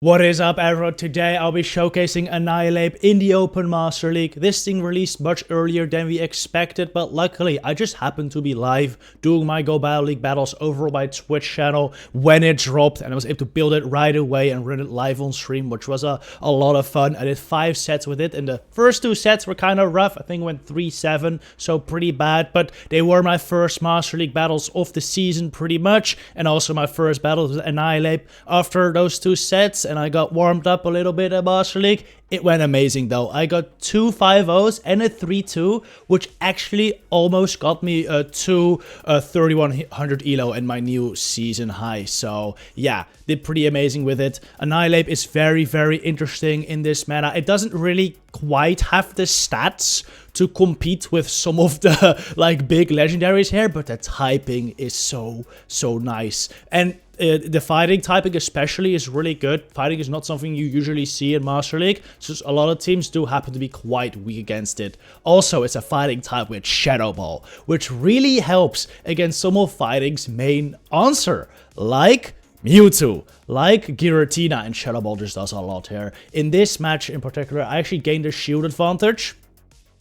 What is up, everyone? Today I'll be showcasing Annihilape in the Open Master League. This thing released much earlier than we expected, but luckily I just happened to be live doing my Go Battle League battles over on my Twitch channel when it dropped, and I was able to build it right away and run it live on stream, which was a lot of fun. I did 5 sets with it, and the first 2 sets were kind of rough. I think it went 3-7, so pretty bad, but they were my first Master League battles of the season pretty much, and also my first battle with Annihilape. After those 2 sets, and I got warmed up a little bit at Master League. It went amazing though. I got 2 5-0s and a 3-2, which actually almost got me 2 3100 elo and my new season high. So yeah, did pretty amazing with it. Annihilape is very, very interesting in this meta. It doesn't really quite have the stats to compete with some of the like big legendaries here, but the typing is so nice. And the fighting typing especially is really good. Fighting is not something you usually see in Master League, so a lot of teams do happen to be quite weak against it. Also, it's a fighting type with Shadow Ball, which really helps against some of fighting's main answer, like Mewtwo, like Giratina, and Shadow Ball just does a lot here. In this match in particular, I actually gained a shield advantage.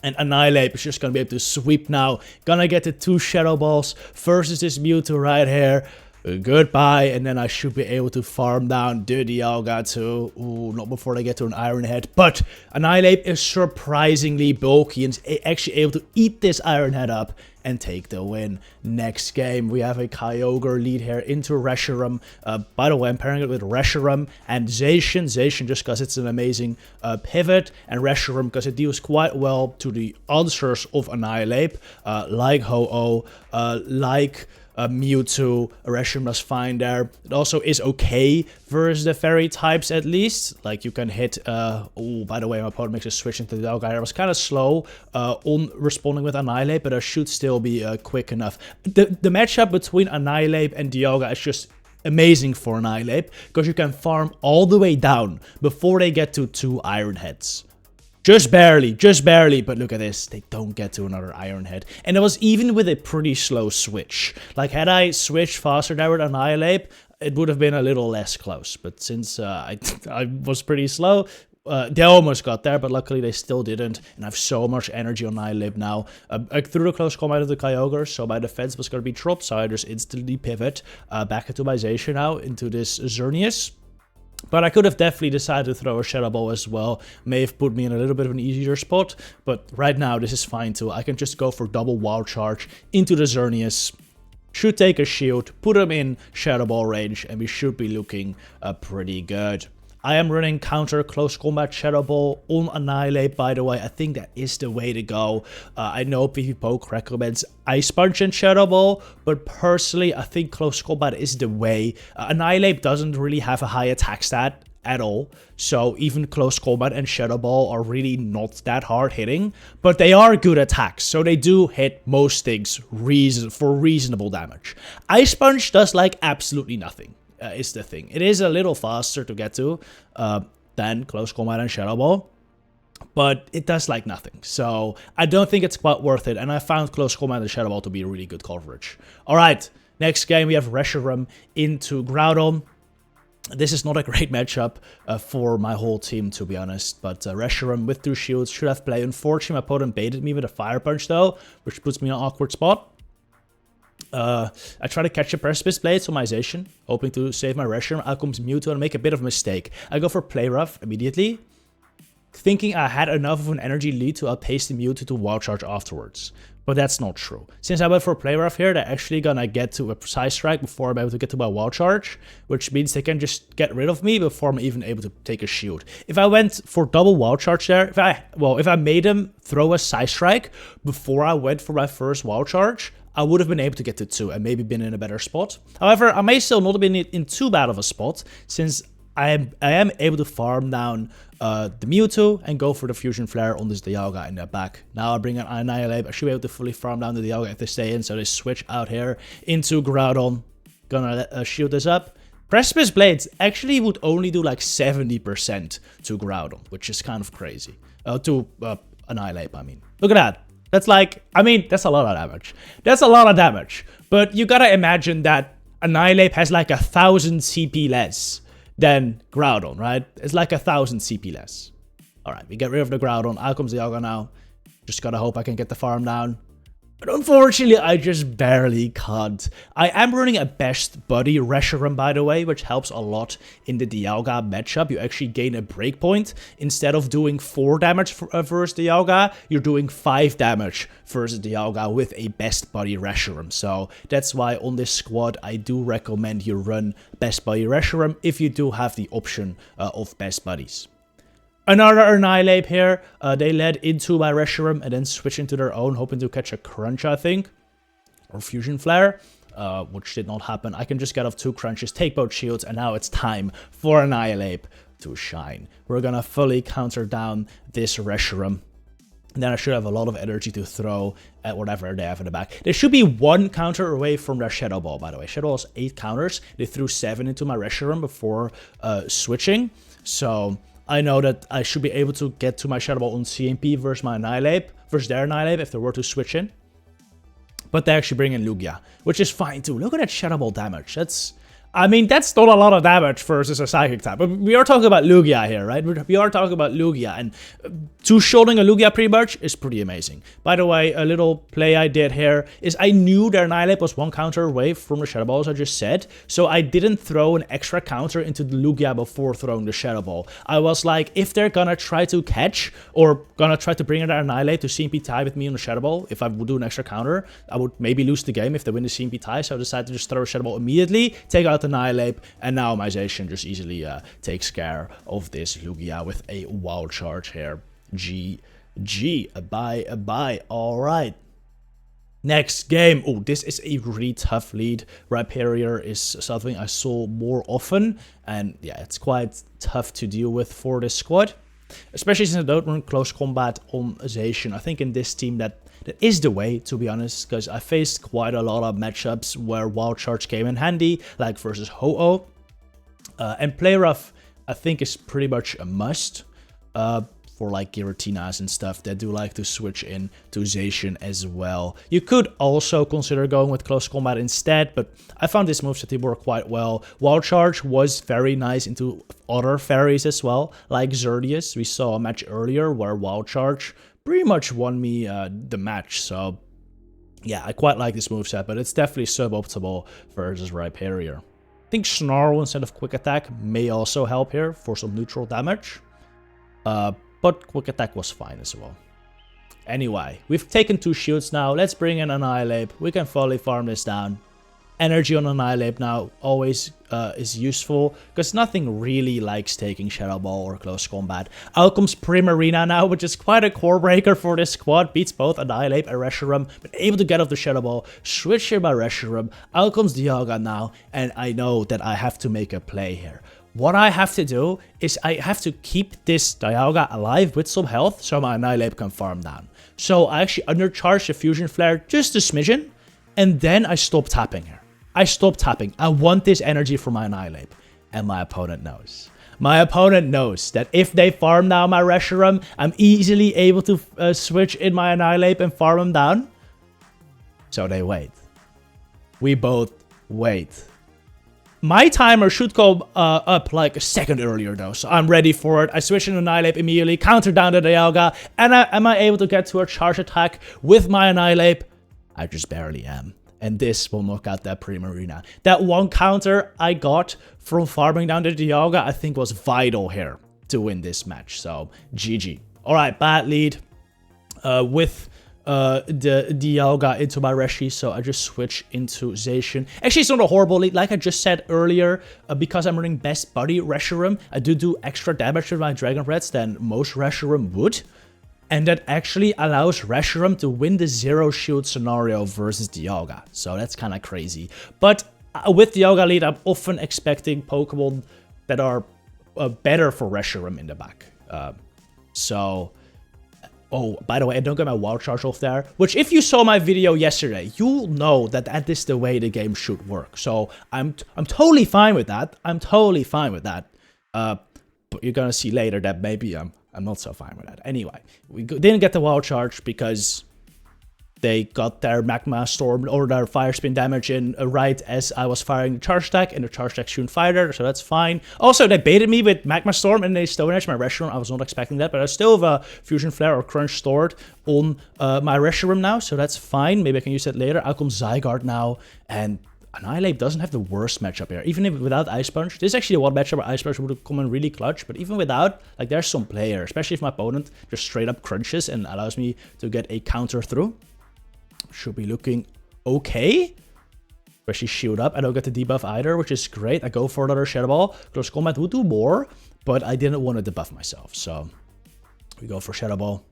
And Annihilape is just gonna be able to sweep now. Gonna get the 2 Shadow Balls versus this Mewtwo right here. Goodbye, and then I should be able to farm down the Dialga too. Ooh, not before they get to an Iron Head. But Annihilape is surprisingly bulky and is actually able to eat this Iron Head up and take the win. Next game, we have a Kyogre lead here into Reshiram. By the way, I'm pairing it with Reshiram and Zacian. Zacian just because it's an amazing pivot, and Reshiram because it deals quite well to the answers of Annihilape, like Ho-Oh, like Mewtwo. Reshiram was fine there. It also is okay versus the fairy types at least. Like you can hit, oh, by the way, my opponent makes a switch into the Dialga. I was kind of slow on responding with Annihilape, but I should still be quick enough. The matchup between Annihilape and Dialga is just amazing for Annihilape, because you can farm all the way down before they get to 2 Iron Heads. Just barely, but look at this, they don't get to another Iron Head. And it was even with a pretty slow switch. Like, had I switched faster there with Annihilape, it would have been a little less close. But since I was pretty slow, they almost got there, but luckily they still didn't. And I have so much energy on Annihilape now. I threw the close combat of the Kyogre, so my defense was going to be dropped, so I just instantly pivot back into my Zacian now, into this Xerneas. But I could have definitely decided to throw a Shadow Ball as well. May have put me in a little bit of an easier spot. But right now, this is fine too. I can just go for double Wild Charge into the Xerneas. Should take a shield, put him in Shadow Ball range, and we should be looking pretty good. I am running counter close combat Shadow Ball on Annihilape, by the way. I think that is the way to go. I know PvPoke recommends Ice Punch and Shadow Ball, but personally, I think close combat is the way. Annihilape doesn't really have a high attack stat at all, so even close combat and Shadow Ball are really not that hard hitting, but they are good attacks, so they do hit most things for reasonable damage. Ice Punch does like absolutely nothing. Is the thing. It is a little faster to get to than close combat and Shadow Ball, but it does like nothing. So I don't think it's quite worth it, and I found close combat and Shadow Ball to be really good coverage. Alright, next game we have Reshiram into Groudon. This is not a great matchup for my whole team, to be honest, but Reshiram with 2 shields should have play. Unfortunately, my opponent baited me with a Fire Punch though, which puts me in an awkward spot. I try to catch a Precipice Blade on my Zacian, hoping to save my Reshiram. Out comes Mewtwo and make a bit of a mistake. I go for Play Rough immediately, thinking I had enough of an energy lead to outpace the Mewtwo to Wild Charge afterwards. But that's not true. Since I went for Play Rough here, they're actually gonna get to a Precise Strike before I'm able to get to my Wild Charge, which means they can just get rid of me before I'm even able to take a shield. If I went for double Wild Charge there, if I made them throw a Precise Strike before I went for my first Wild Charge, I would have been able to get to 2 and maybe been in a better spot. However, I may still not have been in too bad of a spot, since I am able to farm down the Mewtwo and go for the Fusion Flare on this Dialga in their back. Now I bring an Annihilape. I should be able to fully farm down the Dialga if they stay in, so they switch out here into Groudon. Gonna shield this up. Precipice Blades actually would only do like 70% to Groudon, which is kind of crazy. To Annihilape, I mean. Look at that. That's like, I mean, that's a lot of damage. That's a lot of damage. But you gotta imagine that Annihilape has like 1,000 CP less than Groudon, right? It's like 1,000 CP less. Alright, we get rid of the Groudon. Out comes Dialga now. Just gotta hope I can get the farm down. But unfortunately, I just barely can't. I am running a best buddy Reshiram, by the way, which helps a lot in the Dialga matchup. You actually gain a breakpoint. Instead of doing 4 damage versus Dialga, you're doing 5 damage versus Dialga with a best buddy Reshiram. So that's why on this squad, I do recommend you run best buddy Reshiram if you do have the option of best buddies. Another Annihilape here. They led into my Reshiram and then switched into their own, hoping to catch a Crunch, I think. Or Fusion Flare, which did not happen. I can just get off 2 Crunches, take both shields, and now it's time for Annihilape to shine. We're gonna fully counter down this Reshiram. And then I should have a lot of energy to throw at whatever they have in the back. There should be 1 counter away from their Shadow Ball, by the way. Shadow Ball has 8 counters. They threw 7 into my Reshiram before switching. So I know that I should be able to get to my Shadow Ball on CMP versus my Annihilape, versus their Annihilape if they were to switch in. But they actually bring in Lugia, which is fine too. Look at that Shadow Ball damage. I mean, that's not a lot of damage versus a Psychic type. But we are talking about Lugia here, right? We are talking about Lugia. And two-shielding a Lugia pretty much is pretty amazing. By the way, a little play I did here is I knew their Annihilape was 1 counter away from the Shadow Ball, as I just said. So I didn't throw an extra counter into the Lugia before throwing the Shadow Ball. I was like, if they're gonna try to catch or gonna try to bring in their Annihilape to CMP tie with me on the Shadow Ball, if I would do an extra counter, I would maybe lose the game if they win the CMP tie. So I decided to just throw a Shadow Ball immediately, take out the Annihilape, and now my Zacian just easily takes care of this Lugia with a wild charge here. GG. Bye. Alright. Next game. Oh, this is a really tough lead. Rhyperior is something I saw more often. And yeah, it's quite tough to deal with for this squad. Especially since I don't run close combat on Zacian. I think in this team that is the way, to be honest, because I faced quite a lot of matchups where Wild Charge came in handy, like versus Ho-Oh. And Play Rough, I think, is pretty much a must for like Giratinas and stuff that do like to switch in to Zacian as well. You could also consider going with Close Combat instead, but I found this moveset work quite well. Wild Charge was very nice into other fairies as well, like Xerneas. We saw a match earlier where Wild Charge pretty much won me the match, so yeah, I quite like this moveset, but it's definitely suboptimal versus Rhyperior. I think Snarl instead of Quick Attack may also help here for some neutral damage, but Quick Attack was fine as well. Anyway, we've taken 2 shields now. Let's bring in Annihilape. We can fully farm this down. Energy on Annihilape now always is useful, because nothing really likes taking Shadow Ball or Close Combat. Out comes Primarina now, which is quite a core breaker for this squad. Beats both Annihilape and Reshiram, but able to get off the Shadow Ball. Switch here by Reshiram. Out comes Dialga now, and I know that I have to make a play here. What I have to do is I have to keep this Dialga alive with some health so my Annihilape can farm down. So I actually undercharge the Fusion Flare just a smidgen, and then I stop tapping here. I stop tapping. I want this energy for my Annihilape. And my opponent knows. My opponent knows that if they farm down my Reshiram, I'm easily able to switch in my Annihilape and farm him down. So they wait. We both wait. My timer should go up like a second earlier though, so I'm ready for it. I switch in Annihilape immediately, counter down the Dialga, and am I able to get to a charge attack with my Annihilape? I just barely am. And this will knock out that Primarina. That 1 counter I got from farming down the Dialga, I think was vital here to win this match. So, GG. Alright, bad lead with the Dialga into my Reshi, so I just switch into Zacian. Actually, it's not a horrible lead. Like I just said earlier, because I'm running Best Buddy Reshiram, I do extra damage with my Dragon Reds than most Reshiram would. And that actually allows Reshiram to win the 0 shield scenario versus Dialga. So that's kind of crazy. But with Dialga lead, I'm often expecting Pokemon that are better for Reshiram in the back. Oh, by the way, I don't get my Wild Charge off there. Which, if you saw my video yesterday, you'll know that that is the way the game should work. So I'm totally fine with that. I'm totally fine with that. But you're gonna see later that maybe I'm not so fine with that. Anyway, we didn't get the Wild Charge because They got their Magma Storm or their Fire Spin damage in right as I was firing the Charge Attack, and the Charge Attack shouldn't fire there, so that's fine. Also, they baited me with Magma Storm and they Stone Edge my Reshiram. I was not expecting that, but I still have a Fusion Flare or Crunch stored on my Reshiram now, so that's fine. Maybe I can use that later. Out comes Zygarde now, and Annihilape doesn't have the worst matchup here. Even if without Ice Punch, this is actually one matchup where Ice Punch would have come in really clutch, but even without, like, there's some play here, especially if my opponent just straight up crunches and allows me to get a counter through. Should be looking okay. Especially shield up. I don't get the debuff either, which is great. I go for another Shadow Ball. Close Combat would do more, but I didn't want to debuff myself. So we go for Shadow Ball.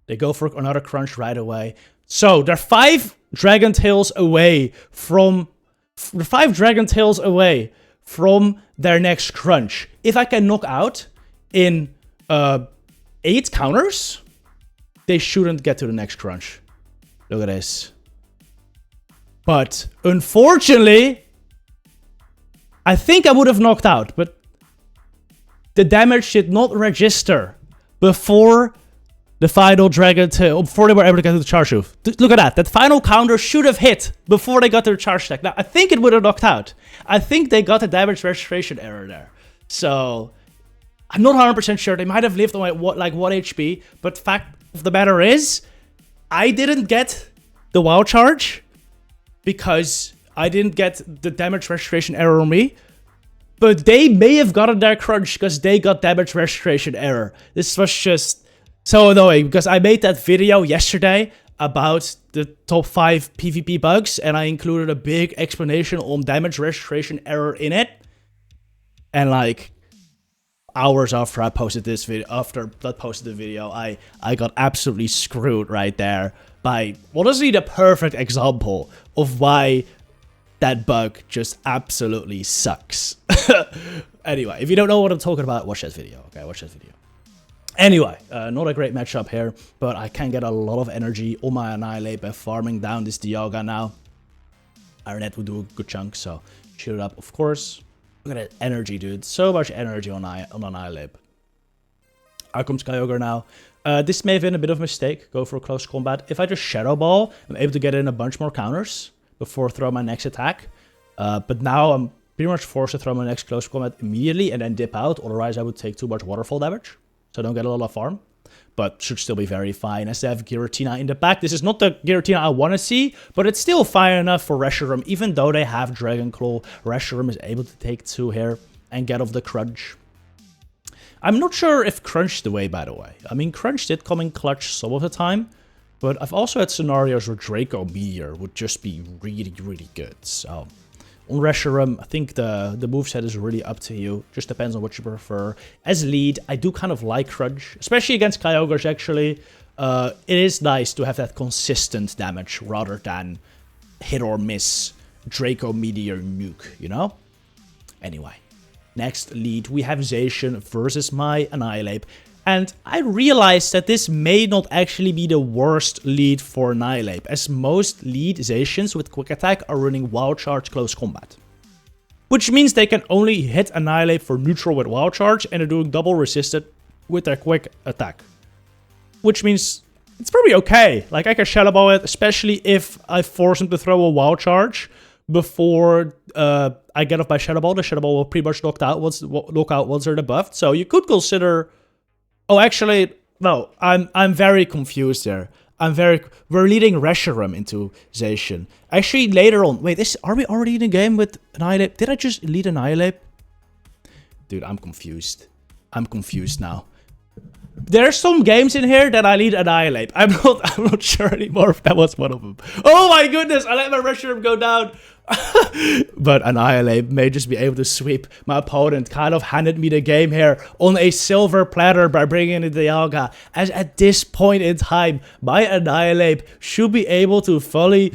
They go for another Crunch right away. So they're 5 Dragon Tails away from... They're 5 Dragon Tails away from their next Crunch. If I can knock out in 8 counters, they shouldn't get to the next Crunch. Look at this. But unfortunately, I think I would have knocked out, but the damage did not register before the final Dragon Tail, before they were able to get to the Charge Move. Look at that. That final counter should have hit before they got their Charge Attack. Now, I think it would have knocked out. I think they got a damage registration error there. So, I'm not 100% sure. They might have lived on like 1 HP, but fact of the matter is, I didn't get the WoW charge because I didn't get the damage registration error on me. But they may have gotten their Crunch because they got damage registration error. This was just so annoying because I made that video yesterday about the top 5 PvP bugs and I included a big explanation on damage registration error in it. And like... hours after I posted this video, I got absolutely screwed right there by honestly the perfect example of why that bug just absolutely sucks. Anyway, if you don't know what I'm talking about, watch that video. Okay, watch that video. Anyway, not a great matchup here, but I can get a lot of energy on my Annihilape by farming down this Dialga now. Ironet would do a good chunk, so shoot it up, of course. Look at that energy, dude. So much energy on Annihilape. Out comes Kyogre now. This may have been a bit of a mistake. Go for close combat. If I just Shadow Ball, I'm able to get in a bunch more counters before throw my next attack. But now I'm pretty much forced to throw my next close combat immediately and then dip out. Otherwise, I would take too much waterfall damage. So I don't get a lot of farm. But should still be very fine as they have Giratina in the back. This is not the Giratina I want to see, but it's still fine enough for Reshiram. Even though they have Dragon Claw, Reshiram is able to take 2 here and get off the Crunch. I'm not sure if Crunch the way, by the way. I mean, Crunch did come in clutch some of the time, but I've also had scenarios where Draco Meteor would just be really, really good. So on Reshiram, I think the moveset is really up to you. Just depends on what you prefer. As lead, I do kind of like Crunch, especially against Kyogres, actually. It is nice to have that consistent damage rather than hit or miss Draco Meteor nuke, you know? Anyway, next lead, we have Zacian versus my Annihilape. And I realized that this may not actually be the worst lead for Annihilape, as most lead Zacians with Quick Attack are running Wild Charge Close Combat. Which means they can only hit Annihilape for neutral with Wild Charge and are doing double resisted with their Quick Attack. Which means it's pretty okay. Like, I can Shadow Ball it, especially if I force him to throw a Wild Charge before I get off my Shadow Ball. The Shadow Ball will pretty much knock out once they're debuffed. So you could consider... Oh, actually, no, I'm very confused there. We're leading Reshiram into Zacian. Actually, later on, wait, are we already in a game with Annihilape? Did I just lead Annihilape? Dude, I'm confused. I'm confused now. There's some games in here that I lead Annihilape. I'm not sure anymore if that was one of them. Oh my goodness, I let my Reshiram go down. But Annihilape may just be able to sweep. My opponent kind of handed me the game here on a silver platter by bringing in the Dialga. As at this point in time, my Annihilape should be able to fully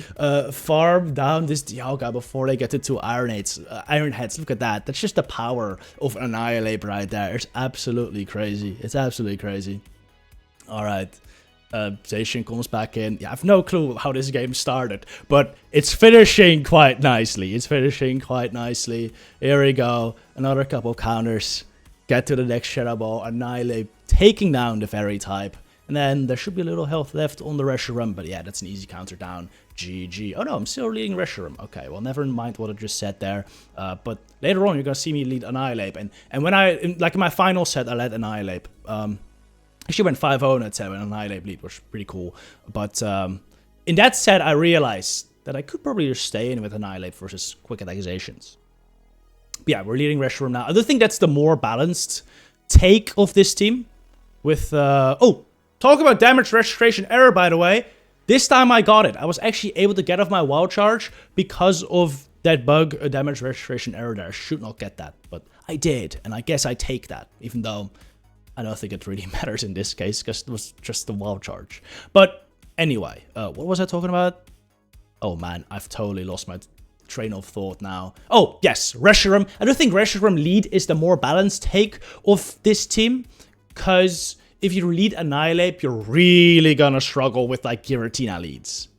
farm down this Dialga before they get to 2 Iron Heads. Look at that. That's just the power of Annihilape right there. It's absolutely crazy. It's absolutely crazy. Alright. Zacian comes back in. Yeah, I have no clue how this game started, but it's finishing quite nicely. Here we go. Another couple counters. Get to the next Shadow Ball. Annihilape taking down the Fairy type. And then there should be a little health left on the Reshiram, but yeah, that's an easy counter down. GG. Oh no, I'm still leading Reshiram. Okay, well, never mind what I just said there. But later on, you're gonna see me lead Annihilape. And when in my final set, I led Annihilape. Actually went 5-0 in that set when Annihilape lead, which was pretty cool. But in that set, I realized that I could probably just stay in with Annihilape versus quick accusations. But yeah, we're leading Reshiram now. I do think that's the more balanced take of this team. With, oh, talk about damage registration error, by the way. This time I got it. I was actually able to get off my wild charge because of that bug, a damage registration error there. I should not get that, but I did. And I guess I take that, even though I don't think it really matters in this case because it was just the wild charge. But anyway, what was I talking about? Oh man, I've totally lost my train of thought now. Oh, yes, Reshiram. I do think Reshiram lead is the more balanced take of this team because if you lead Annihilape, you're really gonna struggle with like Giratina leads.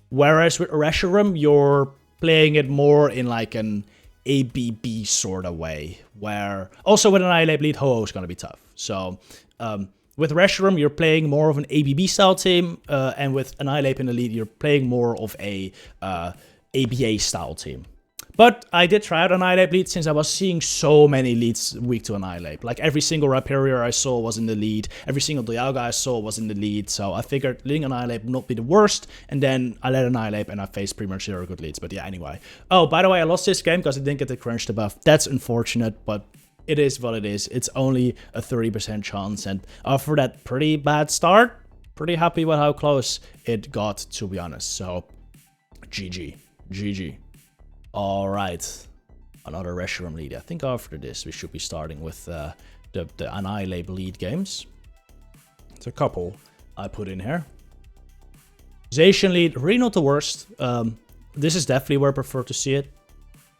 Whereas with Reshiram, you're playing it more in like an ABB sort of way. Where also with Annihilape lead, Ho-Oh is gonna be tough. So with Reshiram, you're playing more of an ABB style team, and with Annihilape in the lead, you're playing more of a ABA style team. But I did try out Annihilape lead since I was seeing so many leads weak to Annihilape. Like every single Rhyperior I saw was in the lead. Every single Dialga I saw was in the lead. So I figured leading Annihilape would not be the worst. And then I led Annihilape and I faced pretty much 0 good leads. But yeah, anyway. Oh, by the way, I lost this game because I didn't get the crunch debuff. That's unfortunate, but it is what it is. It's only a 30% chance. And after that pretty bad start, pretty happy with how close it got, to be honest. So, GG. GG. Alright, another Reshiram lead. I think after this we should be starting with the Annihilape lead games. There's a couple I put in here. Zacian lead, really not the worst. This is definitely where I prefer to see it,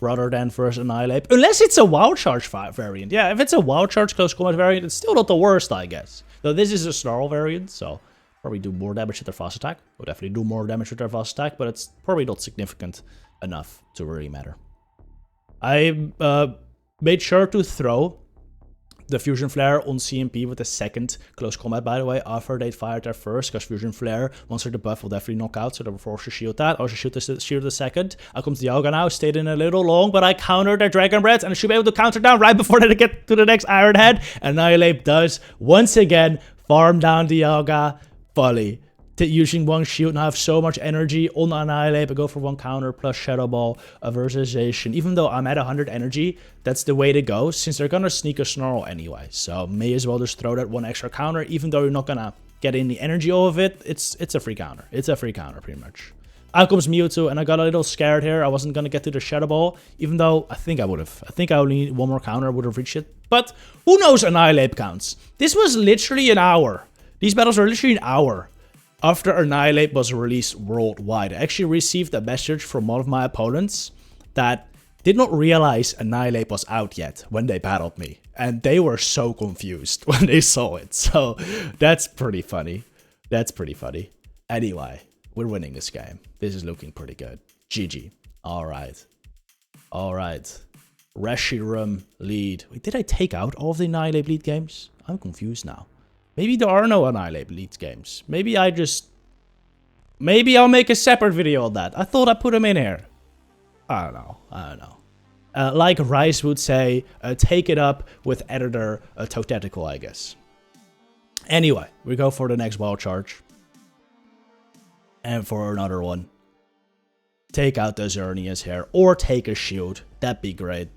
rather than versus Annihilape. Unless it's a wild charge variant. Yeah, if it's a wild charge close combat variant, it's still not the worst, I guess. Though this is a Snarl variant, so probably do more damage with their fast attack. Will definitely do more damage with their fast attack, but it's probably not significant enough to really matter. I made sure to throw the Fusion Flare on CMP with the second close combat, by the way, after they fired their first, because Fusion Flare, once they're debuff, will definitely knock out, so they were forced to shield that. I should shield the second. Out comes Dialga now, stayed in a little long, but I countered their Dragon Breath, and I should be able to counter down right before they get to the next Iron Head. Annihilape does, once again, farm down Dialga fully. Using one shield and I have so much energy on Annihilape. I go for one counter plus Shadow Ball versus Zacian. Even though I'm at 100 energy, that's the way to go since they're gonna sneak a Snarl anyway. So may as well just throw that one extra counter, even though you're not gonna get any energy out of it. It's a free counter. It's a free counter pretty much. Out comes Mewtwo, and I got a little scared here. I wasn't gonna get to the Shadow Ball, even though I think I would have. I think I only need one more counter, I would have reached it. But who knows Annihilape counts? This was literally an hour. These battles are literally an hour after Annihilape was released worldwide. I actually received a message from one of my opponents that did not realize Annihilape was out yet when they battled me. And they were so confused when they saw it. So that's pretty funny. That's pretty funny. Anyway, we're winning this game. This is looking pretty good. GG. Alright. Alright. Reshiram lead. Wait, did I take out all of the Annihilape lead games? I'm confused now. Maybe there are no Annihilape lead games. Maybe I'll make a separate video on that. I thought I put them in here. I don't know. Like Rice would say, take it up with editor Totetical, I guess. Anyway, we go for the next wild charge. And for another one. Take out the Xerneas here. Or take a shield. That'd be great.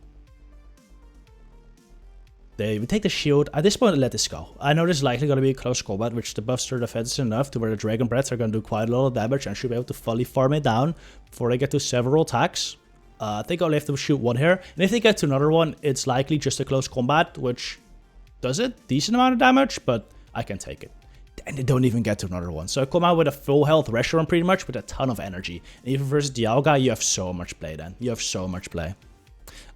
They would take the shield. At this point, let this go. I know this is likely going to be a close combat, which the buffs their defense enough to where the Dragon Breaths are going to do quite a lot of damage and should be able to fully farm it down before they get to several attacks. I think I'll have to shoot one here. And if they get to another one, it's likely just a close combat, which does a decent amount of damage, but I can take it. And they don't even get to another one. So I come out with a full health Reshiram pretty much with a ton of energy. And even versus Dialga, you have so much play then. You have so much play.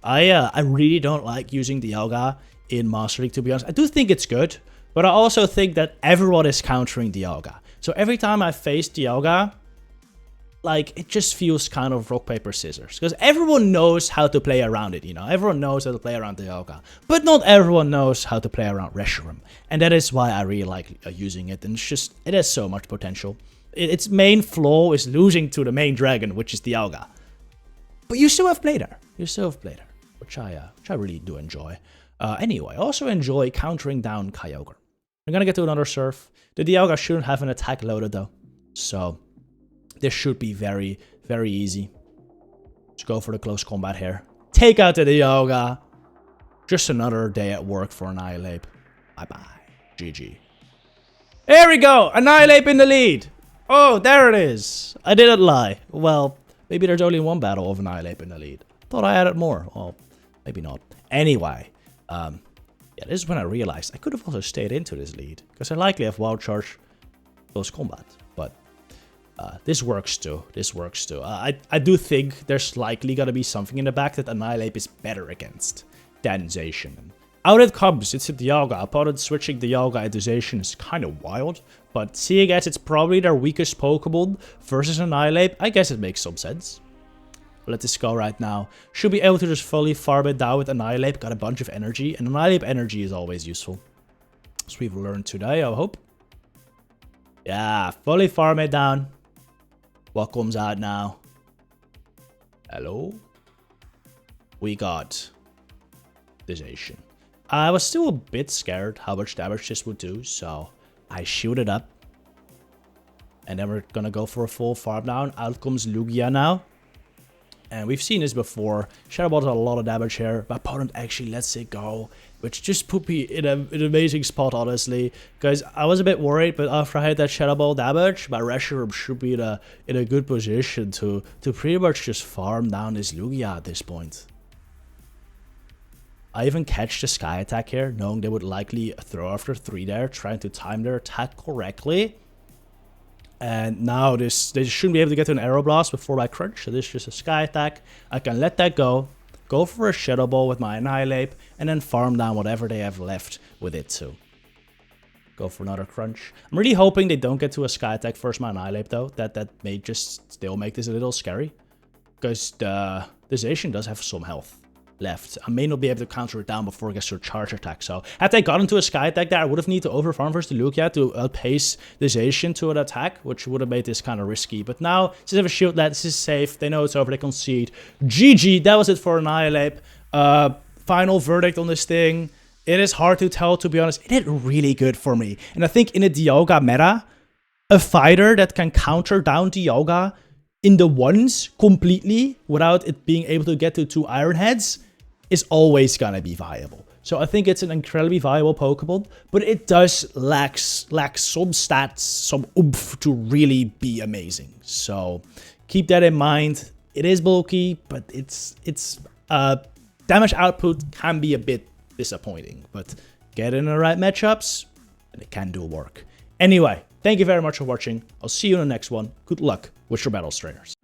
I really don't like using Dialga in Master League, to be honest. I do think it's good, but I also think that everyone is countering Dialga. So every time I face Dialga, like, it just feels kind of rock, paper, scissors. Because everyone knows how to play around it, you know? Everyone knows how to play around the Dialga. But not everyone knows how to play around Reshiram. And that is why I really like using it. And it's just, it has so much potential. Its main flaw is losing to the main dragon, which is Dialga. But you still have Blader. You still have Blader. Which I really do enjoy. Anyway, I also enjoy countering down Kyogre. I'm gonna get to another surf. The Dialga shouldn't have an attack loaded though. So this should be very, very easy. Let's go for the close combat here. Take out the Dialga. Just another day at work for Annihilape. Bye-bye. GG. Here we go! Annihilape in the lead! Oh, there it is. I didn't lie. Well, maybe there's only one battle of Annihilape in the lead. Thought I added more. Well, maybe not. Anyway, yeah, this is when I realized I could have also stayed into this lead. Because I likely have Wild Charge close combat. But this works too. This works too. I do think there's likely gonna be something in the back that Annihilape is better against than Zacian. Out it comes, it's a Dialga. Opponent switching Dialga into Zacian is kind of wild, but seeing as it's probably their weakest Pokemon versus Annihilape, I guess it makes some sense. Let this go right now. Should be able to just fully farm it down with Annihilape, got a bunch of energy, and Annihilape energy is always useful. So we've learned today, I hope. Yeah, fully farm it down. What comes out now? Hello? We got this Zacian. I was still a bit scared how much damage this would do, so I shoot it up. And then we're gonna go for a full farm down. Out comes Lugia now. And we've seen this before. Shadow Ball does a lot of damage here. My opponent actually lets it go, which just put me in an amazing spot, honestly. Because I was a bit worried, but after I had that Shadow Ball damage, my Reshiram should be in a good position to pretty much just farm down this Lugia at this point. I even catch the Sky Attack here, knowing they would likely throw after 3 there, trying to time their attack correctly. And now they shouldn't be able to get to an Aeroblast before my crunch, so this is just a Sky Attack. I can let that go for a Shadow Ball with my Annihilape, and then farm down whatever they have left with it too. Go for another crunch. I'm really hoping they don't get to a Sky Attack first my Annihilape though. That may just still make this a little scary. Because the Zacian does have some health left. I may not be able to counter it down before it gets to a charge attack. So had they gotten to a Sky Attack there, I would have needed to overfarm versus the Lugia to outpace the Zacian to an attack, which would have made this kind of risky. But now, since they have a shield lad, this is safe. They know it's over, they concede. GG, that was it for Annihilape. Final verdict on this thing. It is hard to tell, to be honest. It did really good for me. And I think in a Dialga meta, a fighter that can counter down Dialga in the ones completely without it being able to get to 2 Iron Heads is always gonna be viable. So I think it's an incredibly viable Pokemon, but it does lack some stats, some oomph to really be amazing. So keep that in mind. It is bulky, but its damage output can be a bit disappointing, but get in the right matchups and it can do work. Anyway, thank you very much for watching. I'll see you in the next one. Good luck with your battle trainers.